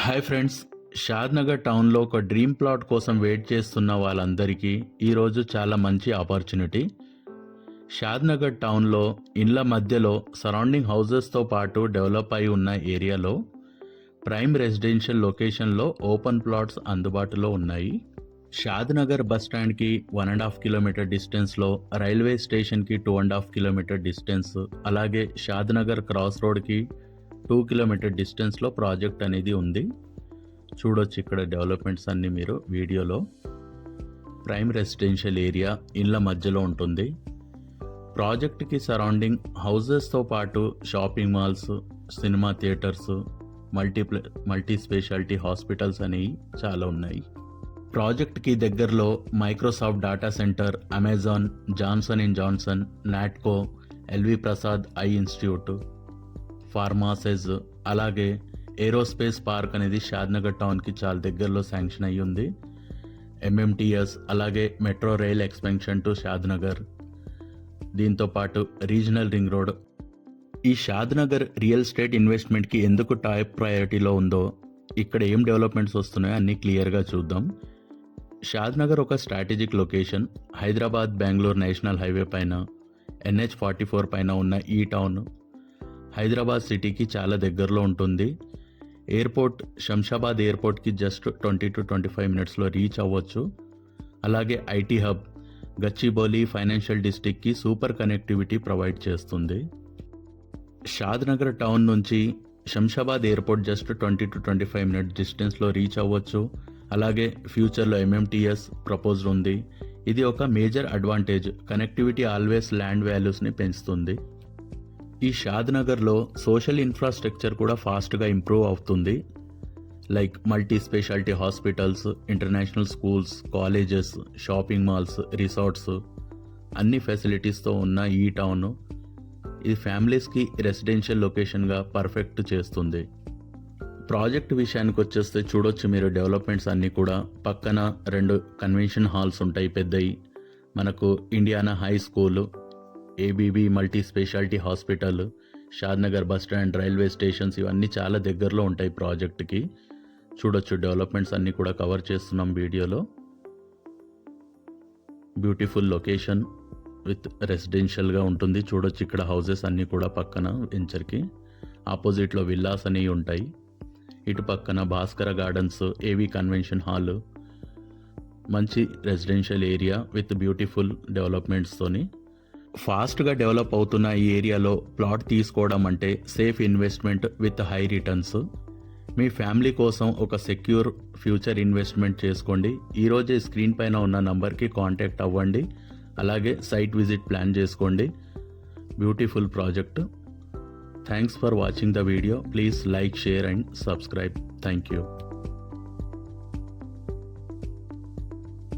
Hi friends, Shadnagar టౌన్లో ఒక dream plot కోసం వెయిట్ చేస్తున్న వాళ్ళందరికీ ఈరోజు చాలా మంచి ఆపర్చునిటీ. షాద్నగర్ టౌన్లో ఇండ్ల మధ్యలో సరౌండింగ్ హౌజెస్తో పాటు డెవలప్ అయి ఉన్న ఏరియాలో ప్రైమ్ రెసిడెన్షియల్ లొకేషన్లో ఓపెన్ ప్లాట్స్ అందుబాటులో ఉన్నాయి. షాద్నగర్ బస్ స్టాండ్కి 1.5 కిలోమీటర్ డిస్టెన్స్లో, రైల్వే స్టేషన్కి 2.5 కిలోమీటర్ డిస్టెన్స్, అలాగే షాద్నగర్ క్రాస్ రోడ్కి 2 కిలోమీటర్ డిస్టెన్స్లో ప్రాజెక్ట్ అనేది ఉంది. చూడొచ్చు ఇక్కడ డెవలప్మెంట్స్ అన్నీ మీరు వీడియోలో. ప్రైమ్ రెసిడెన్షియల్ ఏరియా ఇళ్ళ మధ్యలో ఉంటుంది. ప్రాజెక్ట్కి సరౌండింగ్ హౌజెస్తో పాటు shopping malls, cinema theatres, multi speciality hospitals అనేవి చాలా ఉన్నాయి. ప్రాజెక్ట్కి దగ్గరలో Microsoft data centre, Amazon, Johnson and Johnson, Natco, LV Prasad eye institute, pharmacies, అలాగే ఏరోస్పేస్ పార్క్ అనేది షాద్నగర్ టౌన్కి చాలా దగ్గరలో శాంక్షన్ అయ్యి ఉంది. ఎంఎంటీఎస్, అలాగే metro rail expansion to Shadnagar, దీంతోపాటు రీజనల్ రింగ్ రోడ్. ఈ షాద్నగర్ రియల్ ఎస్టేట్ ఇన్వెస్ట్మెంట్కి ఎందుకు టాప్ ప్రయారిటీలో ఉందో, ఇక్కడ ఏం డెవలప్మెంట్స్ వస్తున్నాయో అన్నీ క్లియర్గా చూద్దాం. షాద్నగర్ ఒక strategic location. Hyderabad Bengaluru national highway పైన, NH-44 పైన ఉన్న ఈ టౌన్ హైదరాబాద్ సిటీకి చాలా దగ్గరలో ఉంటుంది. ఎయిర్పోర్ట్, శంషాబాద్ ఎయిర్పోర్ట్కి జస్ట్ 20 to 25 మినిట్స్లో రీచ్ అవ్వచ్చు. అలాగే ఐటీ హబ్ గచ్చిబౌలి ఫైనాన్షియల్ డిస్ట్రిక్ట్కి సూపర్ కనెక్టివిటీ ప్రొవైడ్ చేస్తుంది. షాద్నగర్ టౌన్ నుంచి Shamshabad airport just 20 to 25 minutes డిస్టెన్స్లో రీచ్ అవ్వచ్చు. అలాగే ఫ్యూచర్లో MMTS ప్రపోజ్డ్ ఉంది. ఇది ఒక major advantage. Connectivity always land వాల్యూస్ని పెంచుతుంది. ఈ షాద్నగర్లో సోషల్ ఇన్ఫ్రాస్ట్రక్చర్ కూడా ఫాస్ట్గా ఇంప్రూవ్ అవుతుంది. Like multi speciality hospitals, international schools, colleges, shopping malls, resorts, అన్ని ఫెసిలిటీస్తో ఉన్న ఈ టౌన్ ఇది ఫ్యామిలీస్కి రెసిడెన్షియల్ లొకేషన్గా పర్ఫెక్ట్ చేస్తుంది. ప్రాజెక్ట్ విషయానికి వచ్చేస్తే చూడొచ్చు మీరు డెవలప్మెంట్స్ అన్నీ కూడా. పక్కన 2 కన్వెన్షన్ హాల్స్ ఉంటాయి పెద్దవి. మనకు Indiana high school, ABB multi speciality hospital, Shadnagar bus stand, railway stations ఇవన్నీ చాలా దగ్గరలో ఉంటాయి ప్రాజెక్ట్కి. చూడొచ్చు డెవలప్మెంట్స్ అన్నీ కూడా కవర్ చేస్తున్నాం వీడియోలో. బ్యూటిఫుల్ లొకేషన్ విత్ రెసిడెన్షియల్గా ఉంటుంది. చూడొచ్చు ఇక్కడ హౌజెస్ అన్నీ కూడా పక్కన వెంచర్కి ఆపోజిట్లో విల్లాస్ అనేవి ఉంటాయి. ఇటు పక్కన Bhaskara gardens, AV convention hall, మంచి రెసిడెన్షియల్ ఏరియా విత్ బ్యూటిఫుల్ డెవలప్మెంట్స్తోని. ఫాస్ట్గా డెవలప్ అవుతున్న ఈ ఏరియాలో ప్లాట్ తీసుకోవడం అంటే safe investment with high returns. Me family కోసం ఒక సెక్యూర్ ఫ్యూచర్ ఇన్వెస్ట్మెంట్ చేసుకోండి. ఈరోజే స్క్రీన్ పైన ఉన్న నంబర్కి కాంటాక్ట్ అవ్వండి. అలాగే సైట్ విజిట్ ప్లాన్ చేసుకోండి. Beautiful project. Thanks for watching the video. Please like, share and subscribe. Thank you.